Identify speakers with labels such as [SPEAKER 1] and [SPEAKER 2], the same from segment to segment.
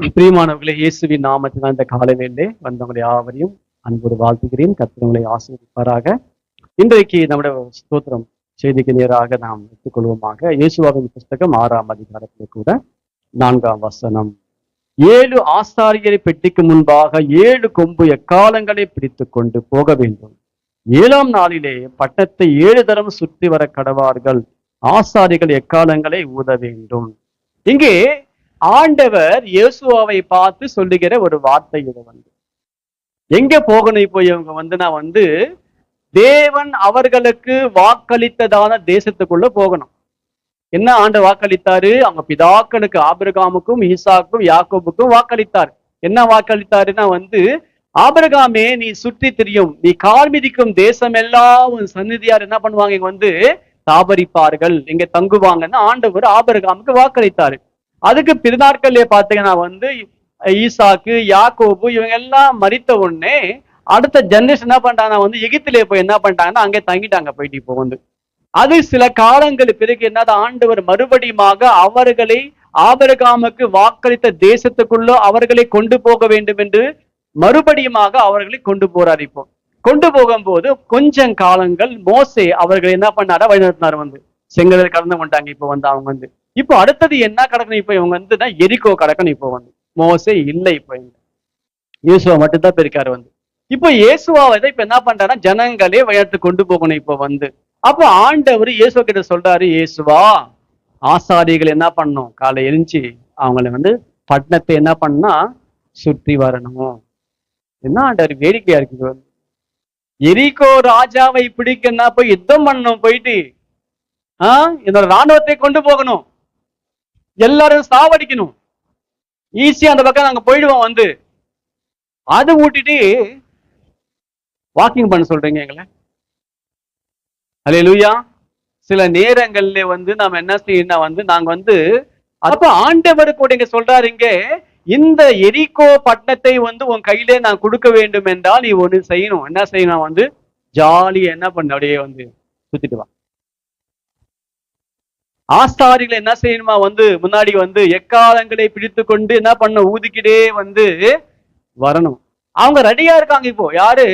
[SPEAKER 1] பிரியமானவர்களே, இயேசுவின் நாமத்தினால் இந்த காலையிலே வந்தவங்களை யாவரையும் அன்போடு வாழ்த்துகிறேன். கர்த்தர் உங்களை ஆசீர்வதிப்பாராக. இன்றைக்கு நம்முடைய ஸ்தோத்திரம் செய்திக்கு நேராக நாம் எடுத்துக்கொள்வோமாக. இயேசுவாவின் புஸ்தகம் 6ஆம் அதிகாரத்திலே கூட 4ஆம் வசனம். 7 ஆசாரியரை பெட்டிக்கு முன்பாக 7 கொம்பு எக்காலங்களை பிடித்து கொண்டு போக வேண்டும். 7ஆம் நாளிலே பட்டணத்தை 7 தரம் சுற்றி வர கடவார்கள். ஆசாரிகள் எக்காலங்களை ஊத வேண்டும். இங்கே ஆண்டவர் இயேசுவாவை பார்த்து சொல்லுகிற ஒரு வார்த்தை இது. எங்க போகணும் இப்போ இவங்க நான் தேவன் அவர்களுக்கு வாக்களித்ததான தேசத்துக்குள்ள போகணும். என்ன ஆண்டு வாக்களித்தாரு? அவங்க பிதாக்களுக்கு ஆபிரகாமுக்கும் ஈசாக்கும் யாக்கோபுக்கும் வாக்களித்தார். என்ன வாக்களித்தாருன்னா ஆபிரகாமே, நீ சுற்றி திரியும், நீ கால் மிதிக்கும் தேசம் எல்லாம் உன் சந்நிதியார் என்ன பண்ணுவாங்க, இங்க தாபரிப்பார்கள், இங்க தங்குவாங்கன்னு ஆண்டவர் ஆபிரகாமுக்கு வாக்களித்தாரு. அதுக்கு பிறநாட்கள்ல பாத்தீங்கன்னா ஈசாக்கு யாக்கோபு இவங்க எல்லாம் மரித்த உடனே அடுத்த ஜெனரேஷன் என்ன பண்றாங்கன்னா எகிப்திலே போய் என்ன பண்ணிட்டாங்கன்னா அங்கே தங்கிட்டாங்க. போயிட்டு இப்போ அது சில காலங்கள் பிறகு என்னது, ஆண்டவர் மறுபடியுமாக அவர்களை ஆபிரகாமுக்கு வாக்களித்த தேசத்துக்குள்ள அவர்களை கொண்டு போக வேண்டும் என்று மறுபடியுமாக அவர்களை கொண்டு போறாரு. இப்போ கொண்டு போகும்போது கொஞ்சம் காலங்கள் மோசே அவர்களை என்ன பண்ணாரா, வழிநடத்தினார். செங்கடல் கடந்து கொண்டாங்க. இப்போ அவங்க இப்போ அடுத்தது என்ன கடக்கணும்? இப்போ இவங்க எரிகோ கடக்கணும். இப்போ மோசே இல்லை, இப்போ இயேசுவா மட்டும்தான் போயிருக்காரு. இப்போ இயேசுவாவை இப்ப என்ன பண்றாருன்னா ஜனங்களே வயத்து கொண்டு போகணும். இப்போ அப்போ ஆண்டவர் இயேசுவா கிட்ட சொல்றாரு, இயேசுவா ஆசாரிகள் என்ன பண்ணணும், காலை எழுந்துச்சு அவங்களை பட்டணத்தை என்ன பண்ணா சுற்றி வரணும். என்ன ஆண்டவர் வேடிக்கையா இருக்கு. எரிகோ ராஜாவை பிடிக்கன்னா போய் யுத்தம் பண்ணணும், போயிட்டு என்னோட ராணுவத்தை கொண்டு போகணும், எல்லாரும் சாவடிக்கணும், ஈஸியா அந்த பக்கம் நாங்க போயிடுவோம். அது ஊட்டிட்டு வாக்கிங் பண்ண சொல்றீங்க எங்களை. அல்லேலூயா. சில நேரங்கள்ல நாம என்ன செய்யணும், நாங்க அப்ப ஆண்டவர் கூட இங்க சொல்றாரு, இங்க இந்த எரிகோ பட்டணத்தை உன் கையிலே நான் கொடுக்க வேண்டும் என்றால் நீ ஒண்ணு செய்யணும். என்ன செய்யணும்? ஜாலியா என்ன பண்ண அப்படியே சுத்திட்டு வா. ஆஸ்தாரிகளை என்ன செய்யணுமா, முன்னாடி எக்காலங்களை பிடித்து கொண்டு என்ன பண்ண ஊதிக்கிட்டே வரணும். அவங்க ரெடியா இருக்காங்க. இப்போ யாரு?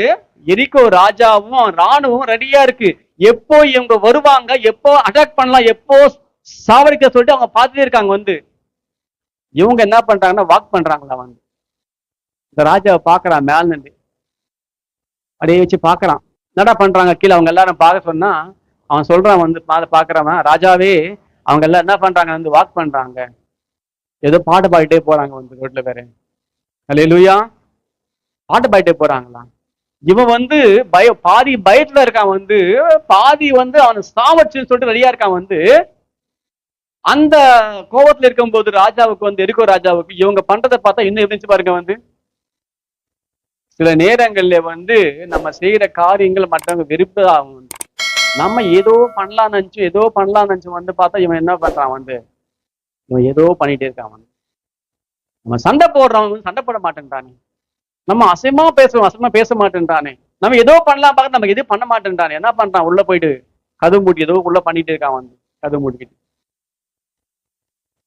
[SPEAKER 1] எரிகோ ராஜாவும் ராணுவம் ரெடியா இருக்கு. எப்போ இவங்க வருவாங்க, எப்போ அட்டாக் பண்ணலாம், எப்போ சாவடிக்க சொல்லிட்டு அவங்க பார்த்துட்டே இருக்காங்க. இவங்க என்ன பண்றாங்கன்னா வாக் பண்றாங்களா. இந்த ராஜாவை பாக்குறான், மேல நின்று அப்படியே வச்சு பாக்குறான். என்னடா பண்றாங்க கீழே அவங்க எல்லாரும் பார்க்க சொன்னா அவன் சொல்றான், பாக்குறவன், ராஜாவே அவங்க எல்லாம் என்ன பண்றாங்க, வாக் பண்றாங்க, ஏதோ பாட்டு பாடிட்டே போறாங்க ரோட்ல. வேற அல்லேலூயா, பாட்டு பாடிட்டே போறாங்களாம். இவன் பாதி பயத்துல இருக்கான், பாதி அவனை சாவச்சுன்னு சொல்லிட்டு ரெடியா இருக்கான். அந்த கோபத்துல இருக்கும்போது ராஜாவுக்கு எரிகோ ராஜாவுக்கு இவங்க பண்றதை பார்த்தா இன்னும் இருந்துச்சு பாருங்க. சில நேரங்கள்ல நம்ம செய்யற காரியங்கள் மற்றவங்க வெறுப்பதாகும். நம்ம ஏதோ பண்ணலாம்னு நினைச்சு பார்த்தா இவன் என்ன பண்றான், இவன் ஏதோ பண்ணிட்டே இருக்கான். நம்ம சண்டை போடுறவன் சண்டை போட மாட்டேன்றானே, நம்ம அசைமா பேச மாட்டேன்றானே, நம்ம ஏதோ பண்ணலாம் பார்க்க நமக்கு எதுவும் பண்ண மாட்டேன்றானே. என்ன பண்றான், உள்ள போயிட்டு கதவு மூட்டி ஏதோ உள்ள பண்ணிட்டே இருக்கான். கதவு மூட்டிக்கிட்டு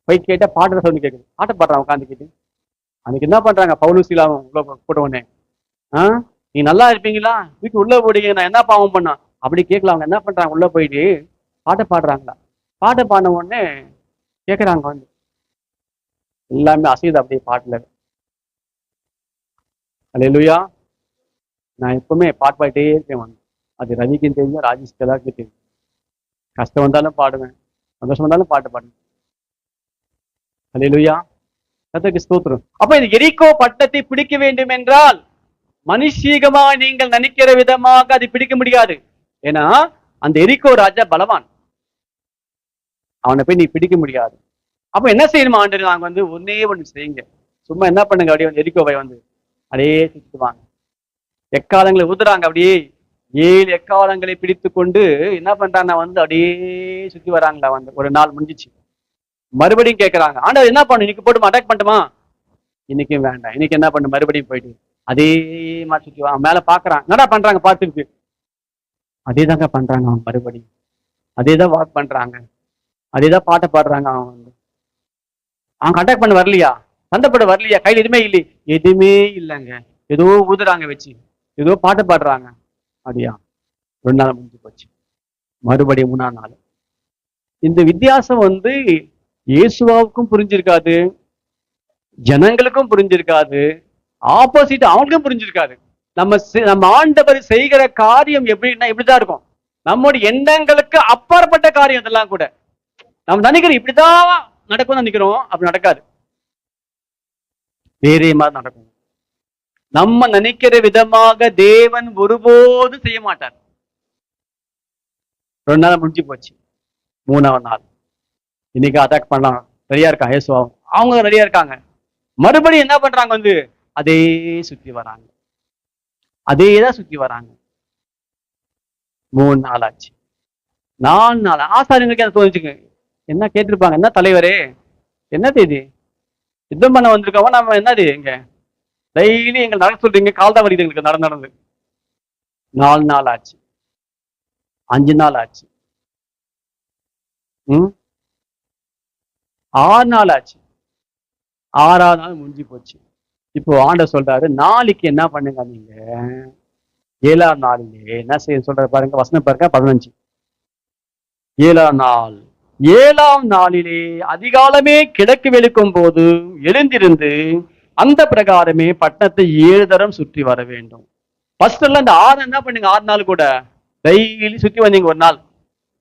[SPEAKER 1] போய் கேட்டா பாட்டு சொல்லி கேட்குது, பாட்டு பாடுறான் உட்காந்துக்கிட்டு. அதுக்கு என்ன பண்றாங்க, பவுலுசீலாவும் உள்ள போட்டவனே, நீ நல்லா இருப்பீங்களா, வீட்டு உள்ள போடுங்க, நான் என்ன பாவம் பண்ணா அப்படி கேட்கலாம். அவங்க என்ன பண்றாங்க, உள்ள போயிட்டு பாட்டை பாடுறாங்களா. பாட்டை பாடின உடனே கேட்கறாங்க, எல்லாமே அசையுது அப்படியே பாட்டுல. அல்லேலூயா. நான் எப்பவுமே பாட்டு பாடிட்டே இருக்கேன். அது ரவிக்கும் தெரியும், ராஜேஷ்க்கு எல்லாருக்கும் தெரியும். கஷ்டம் வந்தாலும் பாடுவேன், சந்தோஷம் வந்தாலும் பாட்டு பாடுவேன். அல்லேலூயா, கர்த்தருக்கு ஸ்தோத்திரம். அப்ப இந்த எரிகோ பட்டணத்தை பிடிக்க வேண்டும் என்றால் மனுஷீகமா நீங்கள் நினைக்கிற விதமாக அதை பிடிக்க முடியாது. ஏன்னா அந்த எரிகோ ராஜா பலவான், அவனை போய் நீ பிடிக்க முடியாது. அப்ப என்ன செய்யணுமா ஆண்டு, நாங்க ஒன்னே ஒண்ணு செய்யுங்க, சும்மா என்ன பண்ணுங்க, அப்படியே எரிகோவை அப்படியே சுத்துவாங்க. எக்காலங்களை ஊதுறாங்க. அப்படியே 7 எக்காலங்களை பிடித்து கொண்டு என்ன பண்றாங்கன்னா அப்படியே சுத்தி வராங்களா. ஒரு நாள் முடிஞ்சிச்சு. மறுபடியும் கேட்கறாங்க, ஆண்டவர் என்ன பண்ணு, இன்னைக்கு போட்டு அட்டாக் பண்ணட்டுமா? இன்னைக்கும் வேண்டாம், இன்னைக்கு என்ன பண்ணு, மறுபடியும் போயிட்டு அதே மாதிரி சுத்தி மேல பாக்குறான். என்னடா பண்றாங்க பார்த்துருக்கு, அதே தாங்க பண்றாங்க. அவன் மறுபடியும் அதேதான் வாக் பண்றாங்க, அதேதான் பாட்டை பாடுறாங்க. அவங்க அட்டாக் பண்ண வரலையா, சண்டைப்பட வரலையா? கையில் எதுவுமே இல்லை? எதுவுமே இல்லைங்க. ஏதோ ஊதுறாங்க வச்சு, ஏதோ பாட்டு பாடுறாங்க. அப்படியா? 2 நாள் முடிஞ்சு போச்சு. மறுபடியும் 3ஆம் நாள். இந்த வித்தியாசம் இயேசுவாவுக்கும் புரிஞ்சிருக்காது, ஜனங்களுக்கும் புரிஞ்சிருக்காது, ஆப்போசிட் அவங்களுக்கும் புரிஞ்சிருக்காது. நம்ம ஆண்டவர் செய்கிற காரியம் எப்படின்னா இப்படிதான் இருக்கும். நம்முடைய எண்ணங்களுக்கு அப்பாற்பட்ட காரியம் இதெல்லாம் கூட. நம்ம நினைக்கிறோம் இப்படிதான் நடக்கும்னு நினைக்கிறோம், அப்படி நடக்காது. வேறே மாதிரி நடக்கும். நம்ம நினைக்கிற விதமாக தேவன் ஒருபோதும் செய்ய மாட்டார். 2 நாள் முடிஞ்சு போச்சு. 3ஆவது நாள் இன்னைக்கு அட்டாக் பண்ணலாம் ரெடியா இருக்காங்க. இயேசுவாவும் அவங்க ரெடியா இருக்காங்க. மறுபடியும் என்ன பண்றாங்க? அதே சுத்தி வராங்க, அதேதான் சுத்தி வராங்க. 3 நாள் ஆச்சு. 4 நாள். ஆசாரியங்களுக்கு அதை தோணுச்சுங்க. என்ன கேட்டிருப்பாங்க, என்ன தலைவரே, என்ன தேதி யுத்தம் பண்ண வந்திருக்கோம், நம்ம என்னது இங்க டெய்லி எங்க நடக்க சொல்றீங்க, கால் தான் வருது எங்களுக்கு நடந்து. 4 நாள் ஆச்சு, 5 நாள் ஆச்சு, 6 நாள் ஆச்சு. 6ஆவது நாள் முடிஞ்சு போச்சு. இப்போ ஆண்டவர் சொல்றாரு, நாளைக்கு என்ன பண்ணுங்க, நீங்க 7ஆம் நாளிலே என்ன செய்ய சொல்றாரு பாருங்க. வசனம் பாருங்க 15. 7ஆம் நாளிலே அதிகாலமே கிழக்கு வெளுக்கும் போது எழுந்திருந்து அந்த பிரகாரமே பட்டணத்தை 7 தரம் சுற்றி வர வேண்டும். ஃபர்ஸ்ட் எல்லாம் இந்த 6 என்ன பண்ணுங்க, 6 நாள் கூட டெய்லி சுத்தி வந்தீங்க. ஒரு நாள்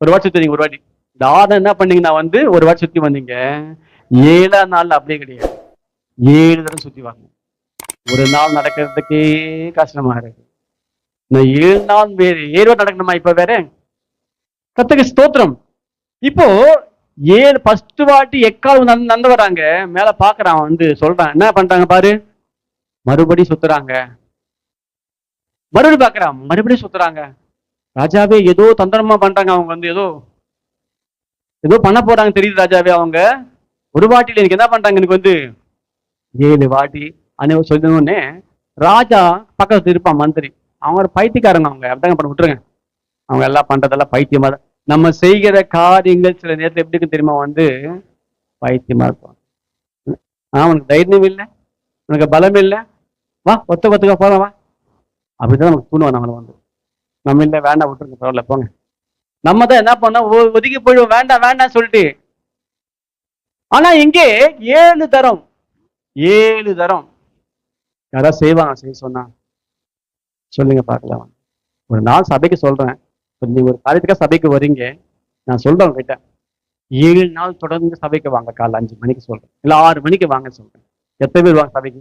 [SPEAKER 1] ஒரு வாட்டி சுத்தி வந்தீங்க. ஒரு வாட்டி இந்த 6 என்ன பண்ணீங்கன்னா ஒரு வாட்டி சுத்தி வந்தீங்க. 7ஆம் நாள் அப்படியே கிடையாது, 7 தரம் சுத்தி வரணும். ஒரு நாள் நடக்கிறதுக்கே கஷ்டமா இருக்கு. இந்த 7 நாள் வேறு 7 வாட்டி நடக்கணுமா? இப்ப வேற கர்த்தருக்கு ஸ்தோத்திரம். இப்போ 7 ஃபர்ஸ்ட் வாட்டி எக்கால் நடந்து வராங்க. மேல பாக்குறான், சொல்றான், என்ன பண்றாங்க பாரு, மறுபடியும் சுத்துறாங்க. மறுபடியும் பாக்குறான், மறுபடியும் சுத்துறாங்க. ராஜாவே ஏதோ தந்திரமா பண்றாங்க. அவங்க ஏதோ பண்ண போறாங்க தெரியுது ராஜாவே. அவங்க ஒரு வாட்டில எனக்கு என்ன பண்றாங்க, எனக்கு 7 வாட்டி அனைவரும் சொல்லணும்னே. ராஜா பக்கத்துல இருப்பான் மந்திரி. அவங்க பைத்தியக்காரங்க, அவங்க அப்படிதாங்க பண்ண விட்டுருங்க. அவங்க எல்லாம் பண்றதெல்லாம் பைத்தியமா தான். நம்ம செய்கிற காரியங்கள் சில நேரத்தில் எப்படி இருக்கு தெரியுமா, பைத்தியமா இருப்பான். உனக்கு தைரியம் இல்லை, உனக்கு பலம் இல்லை, வா ஒத்துக்க போலாம் வா, அப்படிதான் நமக்கு தூணுவான். நம்மளை நம்ம இல்லை, வேண்டாம் விட்டுருங்க, பரவாயில்ல போங்க. நம்ம தான் என்ன பண்ணோம், ஒதுக்கி போயிடுவோம், வேண்டாம் வேண்டாம் சொல்லிட்டு. ஆனா இங்கே 7 தரம் யாராவது செய்வாங்க? செய்ய சொன்னா சொல்லுங்க பார்க்கலாம். ஒரு நாள் சபைக்கு சொல்றேன், நீங்க ஒரு காரியத்துக்காக சபைக்கு வரீங்க, நான் சொல்றேன் கிட்ட 7 நாள் தொடர்ந்து சபைக்கு வாங்க. காலை 5 மணிக்கு சொல்றேன், இல்ல 6 மணிக்கு வாங்க சொல்றேன். எத்தனை பேர் வாங்க சபைக்கு?